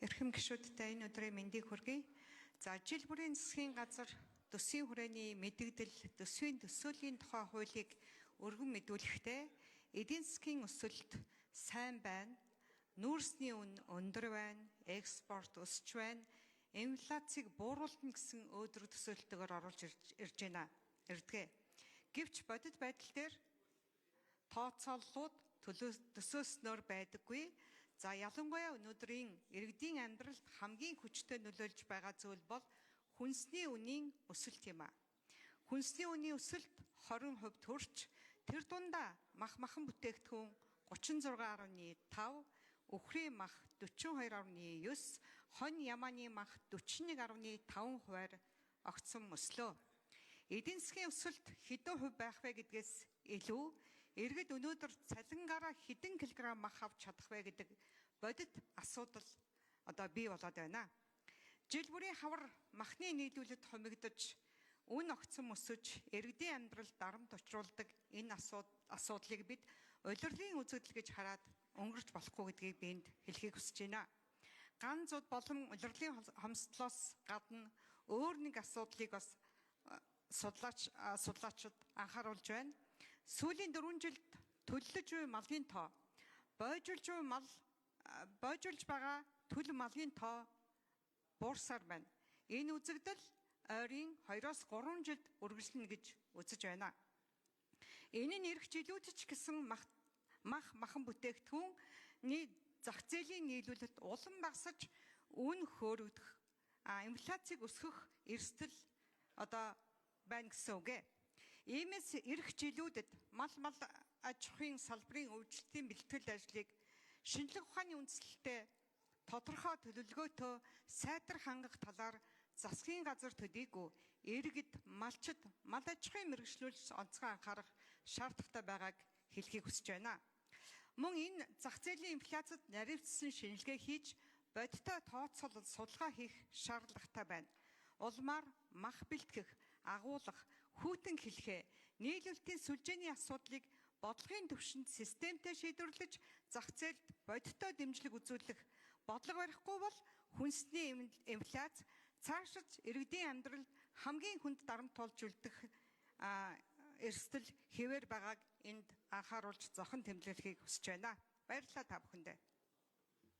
Эрхэм гишүүдтэй энэ өдрийн мэндийг хүргэе. За жил бүрийн засгийн газар төсвийн хүрээний мэдэгдэл, төсвийн төсөөлийн тухай хуулийг өргөн мэдүүлэхдээ эдийн засгийн өсөлт сайн байна, нүүрсний үн өндөр байна, экспорт өсч байна, инфляцийг бууруулна гэсэн өөдрөг төсөөлтөөр оруулж ирж байна. Гэвч бодит байдал дээр тооцооллууд төсөөснөр байдаггүй. За ялангуяа өнөөдрийн иргэдийн амьдралд хамгийн хүчтэй нөлөөлж байгаа зүйл бол хүнсний үнийн өсөлт юм а. Хүнсний үнийн өсөлт 20% төрж тэр дундаа махан бүтээгдэхүүн 36.5, үхрийн мах 42.9, хонь ямааны мах 41.5%-аар огцсон өслөө. Эдийн засгийн өсөлт хэдэн хувь байх вэ гэдгээс илүү иргэд өнөөдөр цалингаараа хэдэн килограмм мах авч чадах вэ гэдэг бодит асуудал бий болоод байна. Жил бүрийн хавар махны нийлүүлэлт хумигдаж, үн огцон өсөж, иргэдийн амьдралд дарамт учруулдаг энэ асуудлыг бид улирлын үзэгдэл гэж хараад өнгөрч болохгүй гэдгийг би энд хэлхийг хүсэж байна. Ган зууд болон улирлын хомсдлоос гадна өөр нэг асуудлыг бас судлаачид анхааруулж байна. Сүүлийн 4 жилд төлөлж буй малын тоо, бойжилж байгаа төлөв малын тоо буурсаар байна. Энэ үзэгдэл ойрын 2-3 жилд үргэлжлэнэ гэж үзэж байна. Энэ нь эх жилүүд ч гэсэн махан бүтээгдэхүүний зах зээлийн нийлүүлэлт улам багасж, үн хөөрөгдөх, инфляцийг өсгөх эрсдэл байна гэсэн үг. Иймээс эх жилүүдэд мал аж ахуйн салбарын өөрчлөлтийн бэлтгэл ажлыг шинжлэх ухааны үндэслэлтэй тодорхой төлөвлөгөөтэй сайтар хангах талаар засгийн газар төдийгүй иргэд, малчид, мал аж ахуйн мэргэжлүүлж онцгой анхаарах шаардлагатай байгааг хэлхийг хүсэж байна. Мөн энэ зах зээлийн инфляцид наривчлсан шинжилгээ хийж бодиттой тооцоолол судалгаа хийх шаардлагатай байна. Улмаар мах бэлтгэх, агуулгах, хүүтэн хэлхээ, нийлүүлэлтийн сүлжээний асуудлыг бодлогын түвшинд системтэй шийдвэрлэж, зах зээлд бодиттой дэмжлэг үзүүлэх бодлого барихгүй бол хүнсний инфляц цаашид иргэдийн амьдралд хамгийн хүнд дарамт тулж үлдэх эрсдэл хэвээр байгааг энд анхааруулж зохон тэмдэглэхийг хүсэж байна. Баярлалаа та бүхэндээ.